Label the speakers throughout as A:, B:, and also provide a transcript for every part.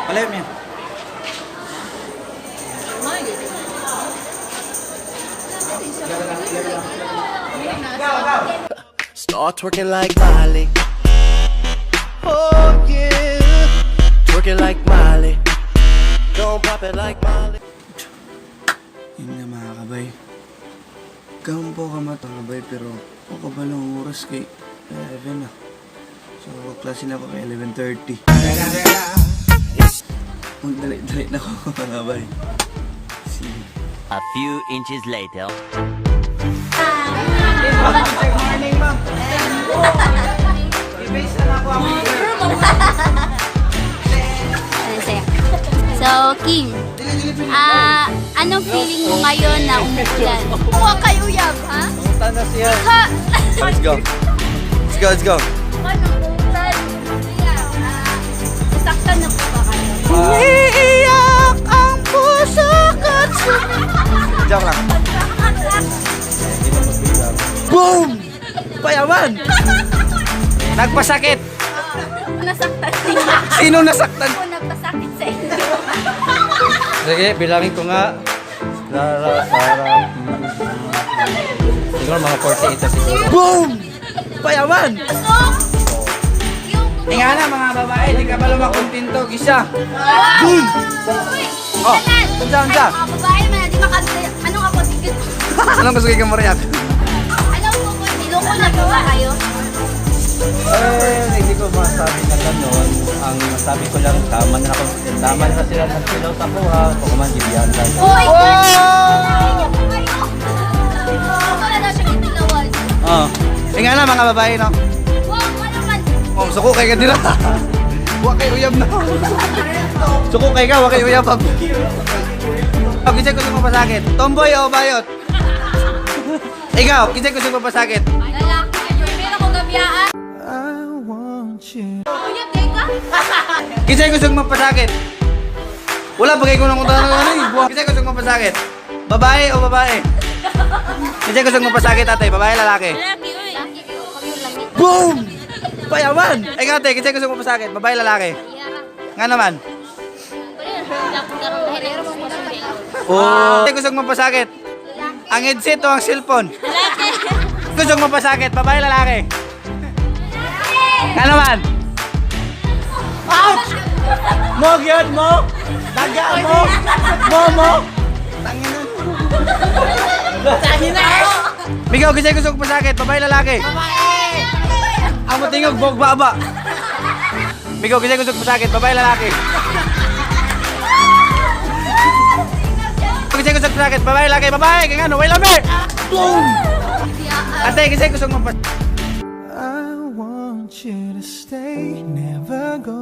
A: Palayo niya.
B: Start twerking like Miley. Oh yeah, twerking like Miley. Don't pop it like Miley.
A: Yun nga mga kabay. Gawin po ka matakabay pero o kabalang oras kay 11 na. So klase na ako kay 11:30. Magdali-dali na ako mga kabay.
C: A few inches later.
A: Morning ma'am. I-base na ako ang
D: So, Kim, anong feeling mo ngayon na umuulan? Huwag kayo uyab, ha?
A: Punta na siya.
D: Ha?
A: Let's go. Let's go, let's go.
D: Paano umuulan? Nasaktan na po ba kayo?
B: Umiiyak ang puso ko't
A: Joke lang. Boom! Payaman! Nagpasakit!
D: Nasaktan niya.
A: Sino nasaktan?
D: Ako nagpasakit sa inyo.
E: Sige, bilangin ko nga. Sarap. Siguro mga 48 na siguro.
A: Boom! Payaman!
D: Yung...
A: Nga na mga babae, di ka ba lumakuntinto, gisa?
D: Boom!
A: Oh, unsa?
D: Mga babae naman, di makanta. Anong ako? Sige.
A: Anong gusto kayo mariyak?
D: Alam mo po, niloko na po ba kayo?
E: Hindi ko masabi na gano'n. Ang masabi ko lang, tama na sila nagsilaw sa kuha. Pagkaman, gibiyan lang.
D: Uy! Niyo po kayo! Ako na daw siya kitilawan.
A: Oh. Nga na mga babae, no?
D: Wow, ano man?
A: Oh, suko kay ka dira. Wa kay uyab na. Suko kay ka, wa kay uyab. Oh, kisay ko sa mapasakit. Tomboy o bayot? Ikaw, kisay ko sa mapasakit.
D: Lalaki kayo. Pero ko gabiyaan.
B: I want you.
D: Uyab, teka.
A: Kisay ko sa mapasakit. Wala pa kayo kung ano eh. Kisay ko sa mapasakit. Babae o babae? Kisay ko sa mapasakit ate, babae lalaki.
D: Lalaki, uy. Lalaki kayo. Kami yung lamit.
A: Boom! Payaman! Ikaw ate, kisay ko sa mapasakit. Babae lalaki. Nga naman. Oh. Kisay ko sa mapasakit. Ang headset o ang cellphone? Gusto mong mapasakit, babae lalaki. Nga naman. Ouch! Mo, gyud mo. Daga mo. Mo. Tangina. Bigaw, kisay gusto mong mapasakit, babae lalaki. Ang matingog, bog baba. Bigaw, kisay gusto mong mapasakit, babae lalaki. Kisay gusto mong mapasakit, babae lalaki, babae. Kaya nga, way lamir. Boom! Ate, kisay gusto mong mapasakit.
B: I want you to stay, never go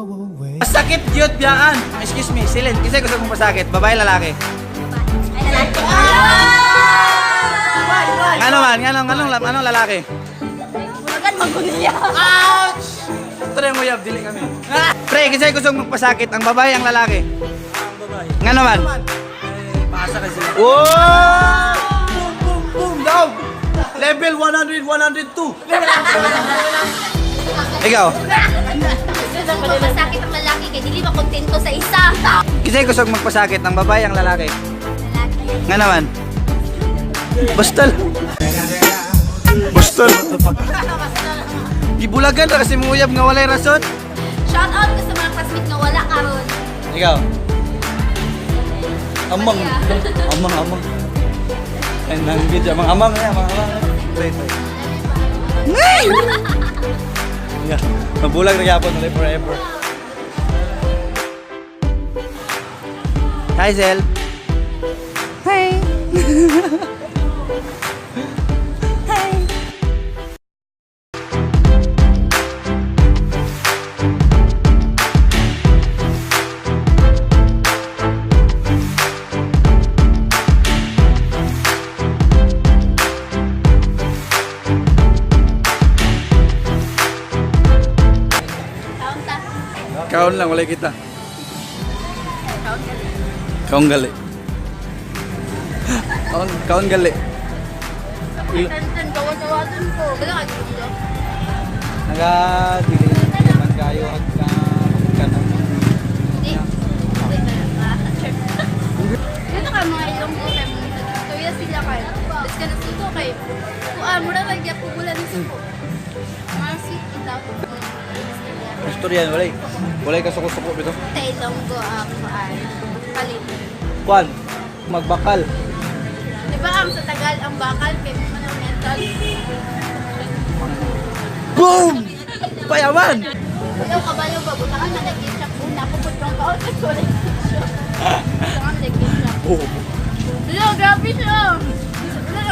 B: away.
A: Sakit yun, biyaan. Excuse me, silent. Kisay gusto mong pasakit, babae, lalaki. Anong lalaki?
D: Magan maguniya.
A: Ouch! Ito na yung uyab, dili kami. Pre, kisay gusto mong pasakit, ang babae, ang lalaki. Ang babae. Nga naman? Paasa ka sila. Wow! Boom, down! Level 100, 102. Ikaw?
D: Gusto ko masakit ang lalaki kaya dili makontento sa isa.
A: Kisay gusto mong magpasakit, ang babae, ang lalaki.
D: Lalaki.
A: Nga naman? Bastal. Bastal. Gibulagan ra kasi muyab nga walay rason.
D: Shout out ko sa mga classmates na wala karon.
A: Ikaw. Amang. Ay nang video amang ya, amang. Wait. Ngay! Yeah. Mabulag na yapon ulit forever. Hi, Zel. Hi. Kaon lang, walay kita. Kaon gali. Kaon gali.
D: Tantan, gawa-gawasan ko. Wala ka dito.
E: Naga-dili naman kayo at motor yan, walay. Walay ka suko-suko bito.
D: Tailong go palit.
E: Kwan, magbakal.
D: Di ba ang sa Tagal ang bakal kay monumental?
A: Boom! Payaman!
D: Ayaw kabayo ba butakan na nag-ketchup una puput kang kaon kasi wala ketchup. Butakan nag-ketchup.
A: Oh.
D: Hello, grabe siya.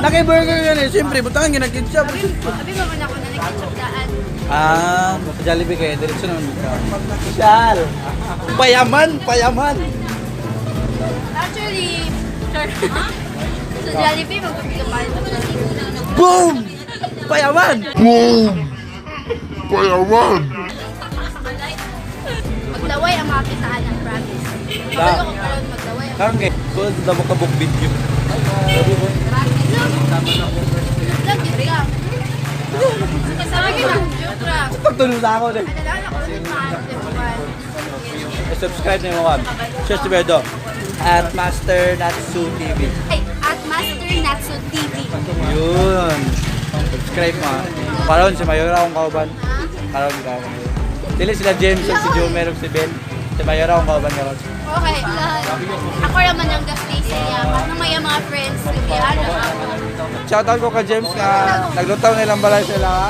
A: Naki-burger yan eh. Siyempre, butangan yun ang ketchup.
D: Sabi mo na ako na nag-ketchup daan.
E: Ah, sa Jollibee kayo, diretso naman ka.
A: Shal! Payaman! Payaman!
D: Actually, sa Jollibee, magpapigil pa rin sa Jollibee.
A: Boom! Payaman!
D: Maglaway ang mga kitaan ng promise. Kabalo ko karoon maglaway ang
E: Karang kayo, kung daw ka book video.
D: promise. Nag-vlog yun ka. Sabi ka ng joke lang.
A: Pagtuloy na ako eh.
D: Alala ko rin mga
E: Subscribe na yung mga Cheers to Bedo.
A: At Master Natsu TV.
D: Ay, at Master Natsu TV.
A: Yun. Subscribe mo. Karon si Mayora akong kauban. Karon ka. Dili sila James at si Jomer at si Ben. Si Mayora akong kauban karon.
D: Okay. Ako naman ang gastisi niya. Ano may mga friends? Hindi ano ako.
A: Shoutout ko kay James nga naglutaw nilang balay sila ha.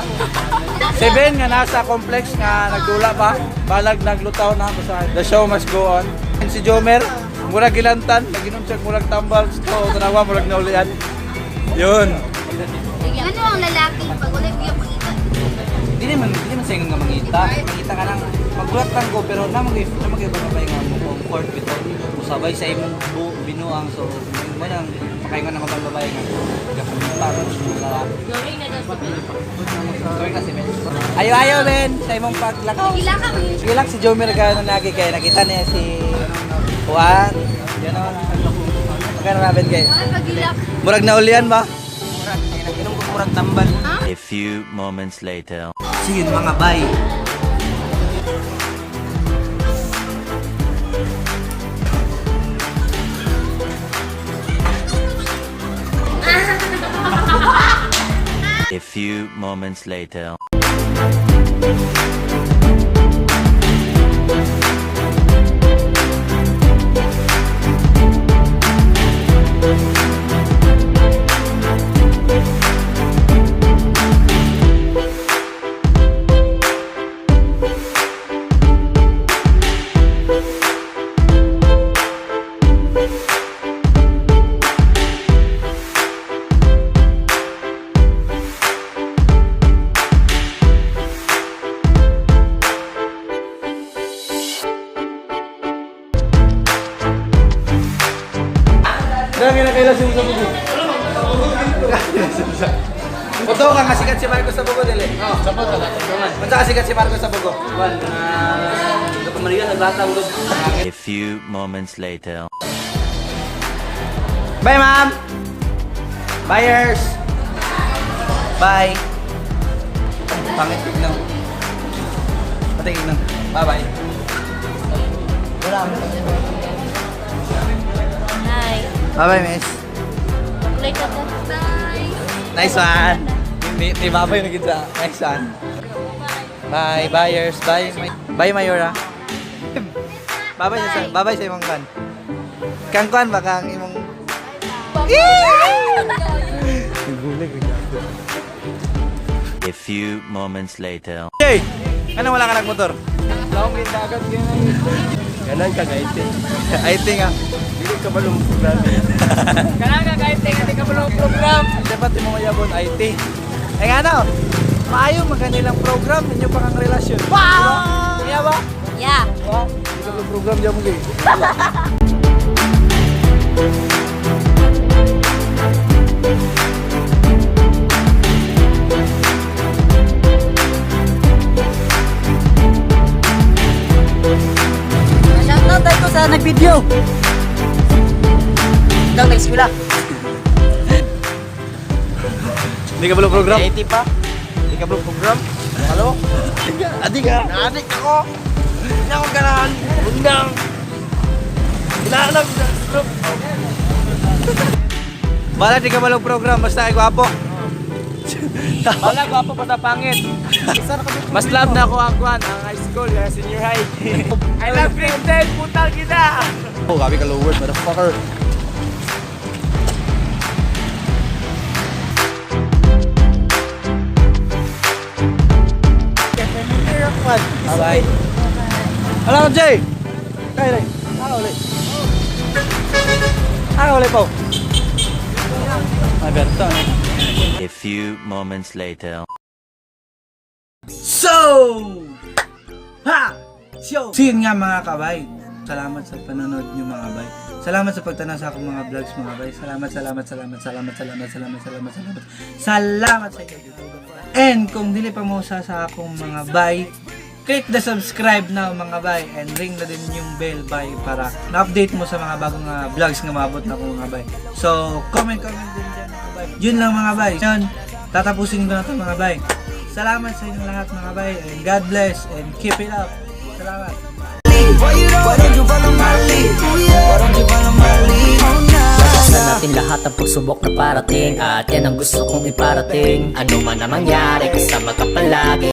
A: Si Ben nga nasa complex nga nagdula pa. Balag naglutaw na basta the show must go on. And si Jomer, murag gilantan, naginom siya murag tambal. So, tanawa murag naulian. Yun.
D: Ano ang lalaki pag ulit yung pagkita?
A: Hindi naman sayang nga mangita. Mangita ka lang. Magbulat lang ko pero namang iba na pa yung comfort bito. Sabay sa imong binuang so mo nang pakaingon na magbabae nga. Gapunta ron sa lalaki. Sorry na si Ben. Ayo Ben sa imong paglakaw.
D: Gila ka mo.
A: Sige lang si Jomer ka na lagi kay nakita niya si Juan. Yan o. Magkano na Ben kay?
D: Ay, pagilak.
A: Murag naulian ba? Inom ko murag tambal.
C: A few moments later.
A: Sige mga bay.
C: A few moments later.
A: Dami na kaila sa bugo. Oto ka nga sikat si Marcos sa bugo dili. Oh, sabot na. Unsa ka sikat si Marcos sa bugo? Wan Maria sa bata ulog.
C: A few moments later.
A: Bye ma'am. Buyers. Bye. Pangit tignan. Patay tignan. Bye-bye. Wala mo.
D: Hi.
A: Bye-bye, miss.
D: Like ka po. Bye.
A: Nice one. Ni Babay na kita. Nice one. Bye, buyers. Bye, bye Mayora. Bye-bye sa imong kan. Kang kan ba kang imong...
C: A few moments later.
A: Hey! Ano wala ka nagmotor?
E: Long dagat ganyan. Ganun ka guys.
A: I think ah.
E: Hindi ka balong program.
A: Kailangan ka kahit hindi ka balong program. Dapat mo mayabon IT. Eh nga no, maayo magkanilang program, ninyo pa kang relasyon. Wow! Kaya ba?
D: Yeah.
A: Wow, hindi ka balong program dyan mo kayo.
F: Shoutout tayo ko sa nag-video. Daw na eskwela.
A: Hindi ka balong program?
F: IT pa.
A: Hindi ka balong program? Halo? Adi ka?
F: Naadik ako. Hindi ako ganahan. Undang. Inaalam sa group.
A: Bala di ka balong program, basta ay gwapo. Wala, gwapo pa sa pangit. Mas love na ako ang kwan, ang high school, senior high. I love grade 10, putang kita!
E: Oh, gabi ka low word, motherfucker.
A: Bye-bye. Alam mo, Jay! Kaya rin. Ako ulit. Ako ulit po. Alberto.
C: A few moments later.
A: So! Ha! So yun nga mga kabay. Salamat sa panonood nyo mga bay. Salamat sa pagtanaw sa akong mga vlogs mga bay. Salamat sa inyo. And kung dili pa mo sa akong mga bay, click the subscribe now mga bay and ring na din yung bell bay para na-update mo sa mga bagong vlogs nga maabot na ko mga bay. So comment din dyan mga bay. Yun lang mga bay. Yun, tatapusin ko na ito mga bay. Salamat sa inyong lahat mga bay and God bless and keep it up. Salamat.
G: Sa natin lahat ang pagsubok na parating at yan ang gusto kong iparating. Ano man ang mangyari, kasama ka palagi.